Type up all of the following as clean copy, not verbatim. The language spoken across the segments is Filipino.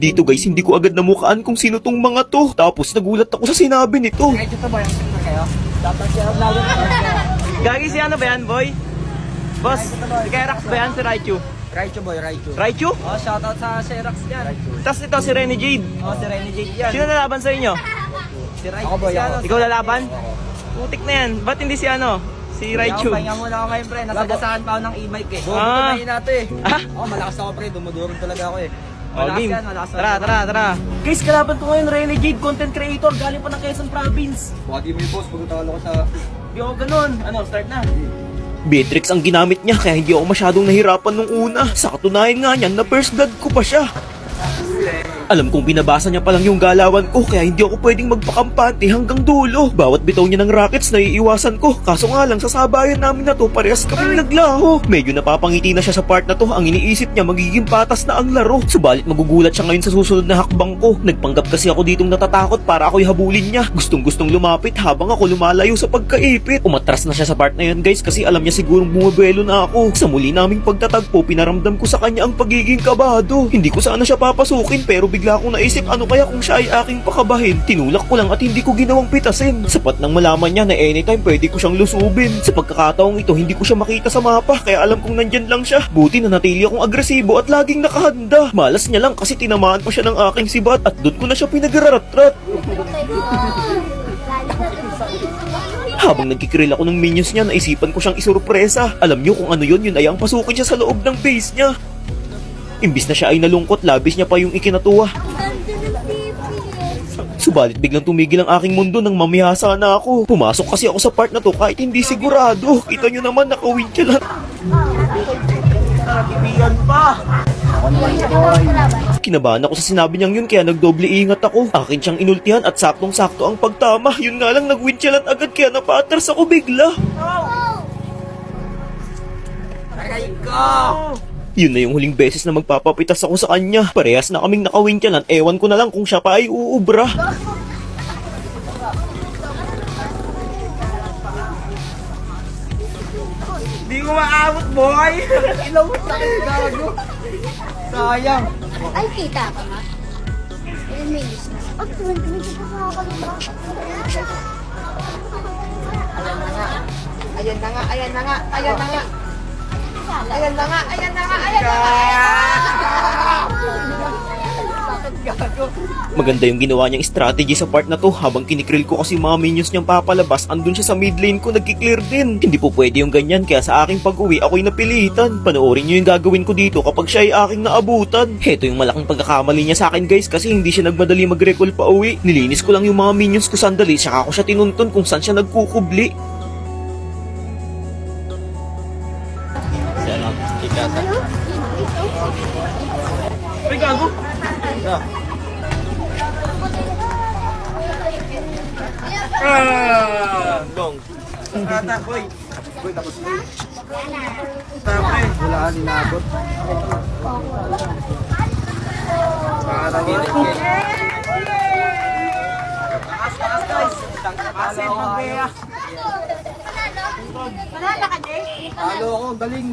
Dito guys, hindi ko agad namukaan kung sino tong mga to. Tapos nagulat ako sa sinabi nito. Kahit ito ba yung picture kayo? Dapat siya lalo na. Gagi si ano ba yan, boy? Boss, si Kerax ba yan, si Raichu? Raichu boy, Raichu. Raichu? Oh, shoutout sa Xerox yan. Tapos ito si Renny Jade. Oh, si Renegade yan. Sino lalaban sa inyo? Si Raichu. Ako boy, ako. Ikaw lalaban? Putik na yan. Ba't hindi si ano? Si Raichu? Pahinga muna ako ngayon pre. Nasagasaan pa ako ng e-mic eh. Ah. Dumahin natin eh. Ah? Oh, malakas ako pre. Dumudurog talaga ako eh. Oh, Malakas game. yan, malakas. Tara. Guys, kalaban ko ngayon, Renny Jade, content creator. Galing pa ng Quezon Province. Baka di mo yung boss, pagkatalo ko sa... Di ako ganun. Ano, start na. Beatrix ang ginamit niya kaya hindi ako masyadong nahirapan nung una. Sa katunayan nga niyan na first blood ko pa siya. Alam kong binabasa niya palang yung galawan ko kaya hindi ako pwedeng magpakampante hanggang dulo. Bawat bitaw niya ng rockets naiiwasan ko. Kaso nga lang sa sabayan namin na to parehas kaming naglaho. Medyo napapangiti na siya sa part na to. Ang iniisip niya magiging patas na ang laro. Subalit magugulat siya ngayon sa susunod na hakbang ko. Nagpanggap kasi ako ditong natatakot para ako'y habulin niya. Gustong-gustong lumapit habang ako lumalayo sa pagkaipit. Umatras na siya sa part na yun guys kasi alam niya sigurong bumubuelo na ako. Sa muli naming pagtatagpo pinaramdam ko sa kanya ang pagiging kabado. Hindi ko sana siya papasukin pero bigla akong naisip ano kaya kung siya ay aking pakabahin. Tinulak ko lang at hindi ko ginawang pitasin. Sapat nang malaman niya na anytime pwede ko siyang lusubin. Sa pagkakataong ito hindi ko siya makita sa mapa kaya alam kong nandyan lang siya. Buti na natili akong agresibo at laging nakahanda. Malas niya lang kasi tinamaan pa siya ng aking sibat at doon ko na siya pinagararat-rat. Habang nagkikrill ako ng minions niya, naisipan ko siyang isurpresa. Alam niyo kung ano yun ay ang pasukin siya sa loob ng base niya. Imbis na siya ay nalungkot, labis niya pa yung ikinatuwa. Subalit biglang tumigil ang aking mundo nang mamihasa na ako. Pumasok kasi ako sa part na to kahit hindi sigurado. Kita nyo naman nakawin siya lang. Kaibigan pa. Kinabahan ako sa sinabi niyang yun kaya nagdoble ingat ako. Akin siyang inultihan at saktong-sakto ang pagtama. Yun nga lang nag-windchillan agad kaya napatras ako bigla. Aray ko! Yun na yung huling beses na magpapapitas ako sa kanya. Parehas na kaming nakawindchillan. Ewan ko na lang kung siya pa ay uubra. Hindi ko maabot, boy. Ilaw sa akin gago. Sayang. Ay, kita ka nga. Ilan minutes na? Pag 20 minutes pa nakakalimutan. Ayan na nga, ayan na nga, ayan na nga. Ayan na nga, ayan na nga, ayan na nga. Bakit gago? Maganda yung ginawa niyang strategy sa part na to. Habang kinikrill ko kasi mga minions niyang papalabas, andun siya sa mid lane ko nagkiklear din. Hindi po pwede yung ganyan kaya sa aking pag-uwi ako'y napilitan. Panoorin niyo yung gagawin ko dito kapag siya ay aking naabutan. Heto yung malaking pagkakamali niya sa akin guys kasi hindi siya nagmadali mag-recall pa uwi. Nilinis ko lang yung mga minions ko sandali saka ako siya tinuntun kung saan siya nagkukubli. Ay, gago. Gong. Rata, boy. Boy, tapos na. Tapre. Wala ka ninabot. Takas guys. Asin, pagbeya. Manala ka, Jay? Halo ako, galing.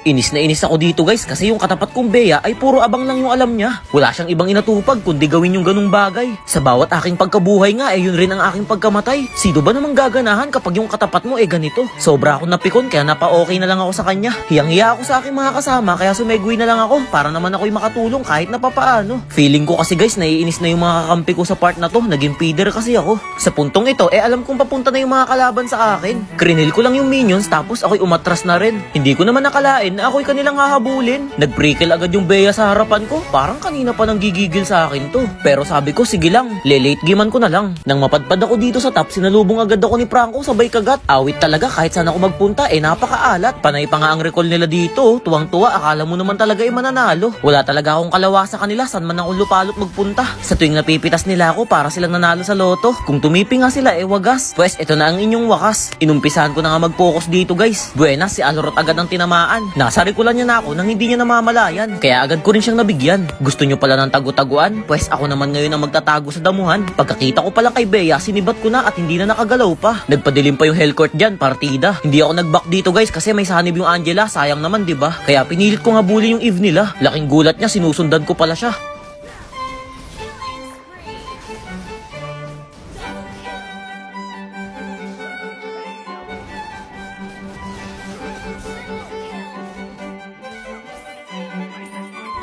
Inis na inis ako dito guys kasi yung katapat kong Bea ay puro abang lang yung alam niya. Wala siyang ibang inatupag kundi gawin yung ganung bagay. Sa bawat aking pagkabuhay nga yun rin ang aking pagkamatay. Sino ba namang gaganahan kapag yung katapat mo ganito? Sobra akong napikon kaya napa-okay na lang ako sa kanya. Hiyang-hiya ako sa aking mga kasama kaya sumegway na lang ako para naman ako'y makatulong kahit na papaano. Feeling ko kasi guys naiinis na yung mga kakampi ko sa part na to. Naging feeder kasi ako. Sa puntong ito alam kong papunta na yung mga kalaban sa akin. Krinil ko lang yung minions tapos ako'y umatras na rin. Hindi ko naman nakalain na ako'y kanilang hahabulin. Nag-prickle agad yung Bea sa harapan ko. Parang kanina pa nang gigigil sa akin to. Pero sabi ko, sige lang, le-late gamean ko na lang. Nang mapadpad ako dito sa top, sinalubong agad ako ni Franco sabay kagat. Awit talaga kahit saan ako magpunta, napakaalat. Panay pa nga ang recall nila dito. Tuwang-tuwa, akala mo naman talaga mananalo. Wala talaga akong kalawa sa kanila, saan man ako lupalot magpunta. Sa tuwing napipitas nila ako, para silang nanalo sa loto. Kung tumipi nga sila, wagas. Pwes, ito na ang inyong wakas. Inumpisahan ko na nga mag-focus dito guys. Buenas, si Alorot agad ang tinamaan. Nasa recall niya na ako nang hindi niya namamalayan. Kaya agad ko rin siyang nabigyan. Gusto niyo pala ng tagu-taguan? Pwes ako naman ngayon ang magtatago sa damuhan. Pagkakita ko pala kay Bea, sinibat ko na at hindi na nakagalaw pa. Nagpadilim pa yung Hellcourt dyan, partida. Hindi ako nag-back dito guys kasi may sanib yung Angela. Sayang naman 'di ba? Kaya pinilit ko nga bully yung Eve nila. Laking gulat niya, sinusundan ko pala siya.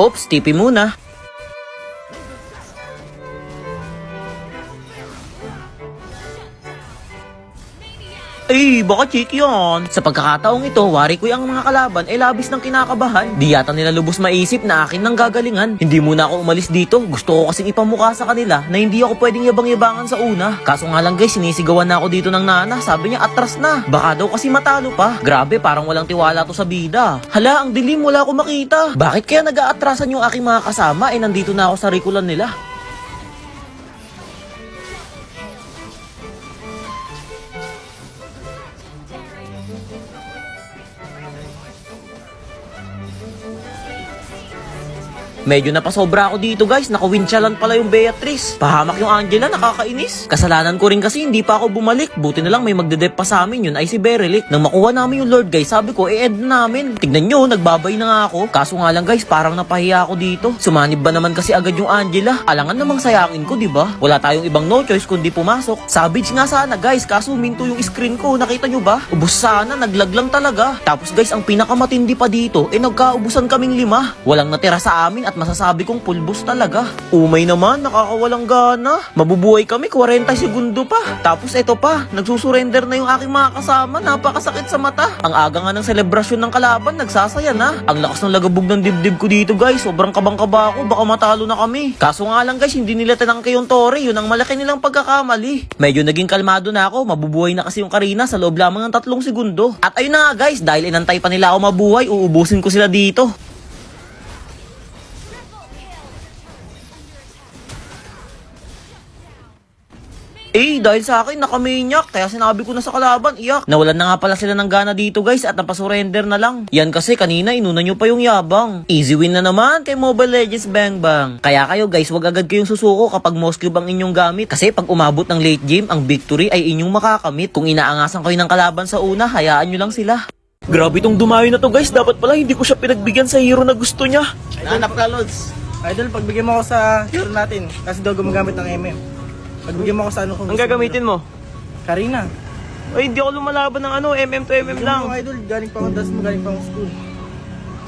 Oops, TP muna. Ay, baka cheek yun. Sa pagkakataong ito, wari ko ang mga kalaban ay labis ng kinakabahan. Di yata nila lubos maisip na akin ng gagalingan. Hindi muna ako umalis dito. Gusto ko kasing ipamukha sa kanila na hindi ako pwedeng yabang-yabangan sa una. Kaso nga lang guys, sinisigawan na ako dito ng nana. Sabi niya atras na. Baka daw kasi matalo pa. Grabe, parang walang tiwala to sa bida. Hala, ang dilim, wala ko makita. Bakit kaya nag-aatrasan yung aking mga kasama? Eh, nandito na ako sa rikulan nila. Medyo napasobra ako dito guys, nakawinchalan pala yung Beatrice. Pahamak yung Angela, nakakainis. Kasalanan ko rin kasi hindi pa ako bumalik. Buti na lang may magdedep pa sa amin, yun ay si Berelik. Nang makuha namin yung Lord guys, sabi ko i-end namin. Tignan nyo, nagbabay na nga ako. Kaso nga lang guys, parang napahiya ako dito. Sumanib ba naman kasi agad yung Angela? Alangan namang sayangin ko, diba? Wala tayong ibang no choice kundi pumasok. Savage nga sana guys, kaso minto yung screen ko, nakita nyo ba? Ubus sana, naglag lang talaga. Tapos guys, ang pinakamatindi pa dito, nagkaubusan kaming 5. Walang natira sa amin at masasabi kong pulbos talaga. Umay naman, nakakawalang gana. Mabubuhay kami 40 segundo pa. Tapos eto pa, nagsusurrender na yung aking mga kasama. Napakasakit sa mata. Ang aga nga ng selebrasyon ng kalaban, nagsasaya na. Ang lakas ng lagabog ng dibdib ko dito guys. Sobrang kabang-kaba ako, baka matalo na kami. Kaso nga lang guys, hindi nila tinangke yung Tore. Yun ang malaki nilang pagkakamali. Medyo naging kalmado na ako. Mabubuhay na kasi yung Karina sa loob lamang ng 3 segundo. At ayun na nga guys, dahil inantay pa nila ako mabuhay, uubusin ko sila dito. Eh, dahil sa akin, nakamaniac. Kaya sinabi ko na sa kalaban, iyak. Nawalan na nga pala sila ng gana dito guys at napasurrender na lang. Yan kasi kanina inuna nyo pa yung yabang. Easy win na naman kay Mobile Legends Bang Bang. Kaya kayo guys, wag agad kayong susuko kapag mouse cube ang inyong gamit. Kasi pag umabot ng late game, ang victory ay inyong makakamit. Kung inaangasan kayo ng kalaban sa una, hayaan nyo lang sila. Grabe tong dumayo na to guys. Dapat pala hindi ko siya pinagbigyan sa hero na gusto niya. Hanap ka, Lods. Idol, pagbigyan mo ako sa hero natin. Kasi daw gumagamit ng MM. Pagbigyan mo ako sa ano kung Ang gagamitin mo? Karina. Ay, hindi ako lumalaban ng MM to MM lang. Yung idol, galing pa ako mo, galing pa ako school.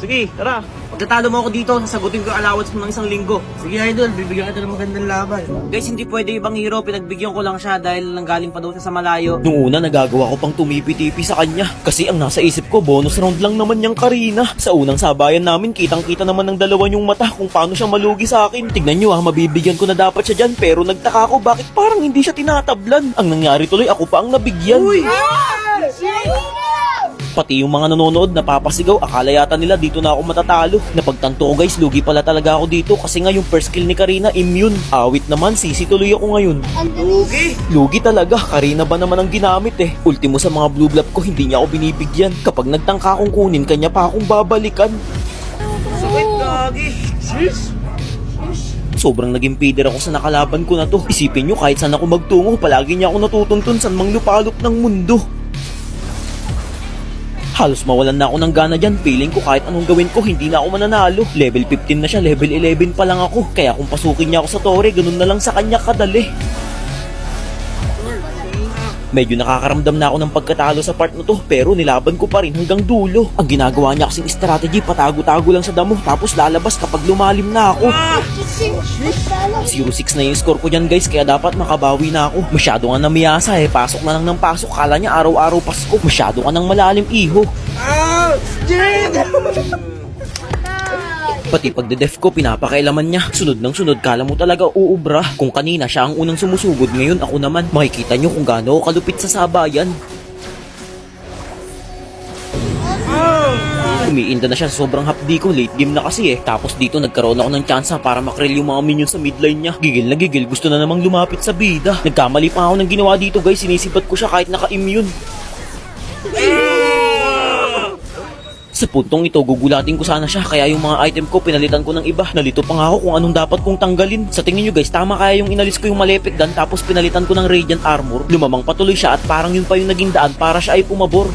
Sige, tara. Pagkatalo mo ako dito, sasagutin ko yung allowance mo ng 1 linggo. Sige idol, bibigyan kita ng magandang laban. Guys, hindi pwede ibang hero. Pinagbigyan ko lang siya dahil nanggaling pa daw siya sa malayo. Nung una, nagagawa ko pang tumipi-tipi sa kanya. Kasi ang nasa isip ko, bonus round lang naman niyang Karina. Sa unang sabayan namin, kitang-kita naman ng dalawa yung mata kung paano siya malugi sa akin. Tignan nyo mabibigyan ko na dapat siya dyan. Pero nagtaka ko bakit parang hindi siya tinatablan. Ang nangyari tuloy, ako pa ang nabigyan. Pati yung mga nanonood napapasigaw, akala yata nila dito na ako matatalo. Napagtanto ko guys, lugi pala talaga ako dito kasi nga yung first kill ni Karina immune. Awit naman, sisi tuloy ako ngayon. Lugi talaga, Karina ba naman ang ginamit eh. Ultimo sa mga blue blood ko, hindi niya ako binibigyan. Kapag nagtangka akong kunin, kanya pa akong babalikan. Sakit, gagi. Sobrang naging pider ako sa nakalaban ko na to. Isipin nyo, kahit saan ako magtungo, palagi niya ako natutuntun saan mang lupalop ng mundo. Halos mawalan na ako ng gana dyan. Feeling ko kahit anong gawin ko, hindi na ako mananalo. Level 15 na siya, level 11 pa lang ako. Kaya kung pasukin niya ako sa Tore, ganun na lang sa kanya kadali. Medyo nakakaramdam na ako ng pagkatalo sa part na to, pero nilaban ko pa rin hanggang dulo. Ang ginagawa niya kasing strategy, patago-tago lang sa damo, tapos lalabas kapag lumalim na ako. 0-6 na yung score ko dyan guys, kaya dapat makabawi na ako. Masyado nga namiyasa pasok na lang ng pasok, kala niya araw-araw Pasko. Masyado ka ng malalim iho. Pati pagde-def ko, pinapakailaman niya. Sunod ng sunod, kala mo talaga uubra. Kung kanina siya ang unang sumusugod, ngayon ako naman. Makikita niyo kung gaano ako kalupit sa sabayan. Umiinda na siya sa sobrang hapdi ko, late game na kasi Tapos dito nagkaroon ako ng tsansa para makrill yung mga minions sa midline niya. Gigil na gigil, gusto na namang lumapit sa bida. Nagkamali pa ako ng ginawa dito guys, sinisipat ko siya kahit naka-immune. Sa puntong ito, gugulatin ko sana siya, kaya yung mga item ko pinalitan ko ng iba. Nalito pa nga ako kung anong dapat kong tanggalin. Sa tingin nyo guys, tama kaya yung inalis ko yung Malefic gun tapos pinalitan ko ng Radiant Armor? Lumamang patuloy siya at parang yun pa yung naging daan para siya ay pumabor.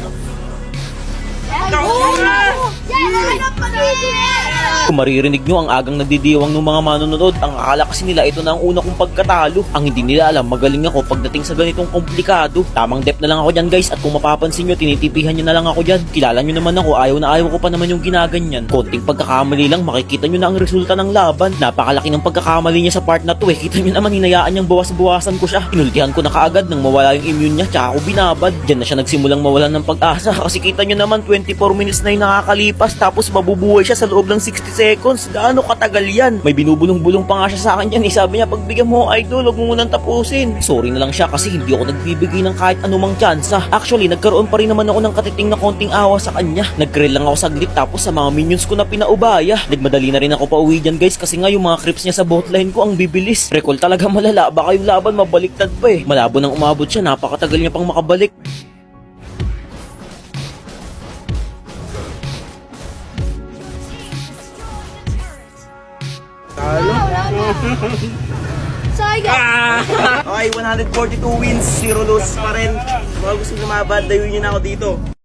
Kung maririnig nyo ang agang nagdidiwang ng mga manonood, ang akala kasi nila ito na ang una kong pagkatalo. Ang hindi nila alam, magaling ako pagdating sa ganitong komplikado. Tamang dep na lang ako dyan guys, at kung mapapansin nyo, tinitipihan nyo na lang ako dyan. Kilala nyo naman ako, ayaw na ayaw ko pa naman yung ginaganyan. Konting pagkakamali lang, makikita nyo na ang resulta ng laban. Napakalaki ng pagkakamali niya sa part na to eh. Kita nyo naman, hinayaan niyang bawas-bawasan ko siya. Inultihan ko na kaagad nang mawala yung immune niya, tsaka ako binabad. Diyan na siya nagsimulang mawalan ng pag-asa. Kasi kita nyo naman, 24 minutes na yung nakakalipas, tapos mabubuhay siya sa loob ng 60 seconds. Gaano katagal yan? May binubulong-bulong pa nga siya sa akin yan. Sabi niya, pagbigyan mo idol, huwag mo munang tapusin. Sorry na lang siya kasi hindi ako nagbibigay ng kahit anumang tsansa. Actually, nagkaroon pa rin naman ako ng katiting na konting awa sa kanya. Nag-grill lang ako saglit, tapos sa mga minions ko na pinaubaya. Nagmadali na rin ako pauwi dyan guys, kasi nga yung mga creeps niya sa botline ko ang bibilis. Recall talaga malala, baka yung laban mabaliktad pa eh. Malabo nang umabot siya, napakatagal niya pang makabalik. Talo. Sayang. Okay, 142 wins, 0 losses pa rin. Mga gusto lumaban, dayuin nyo na ako dito.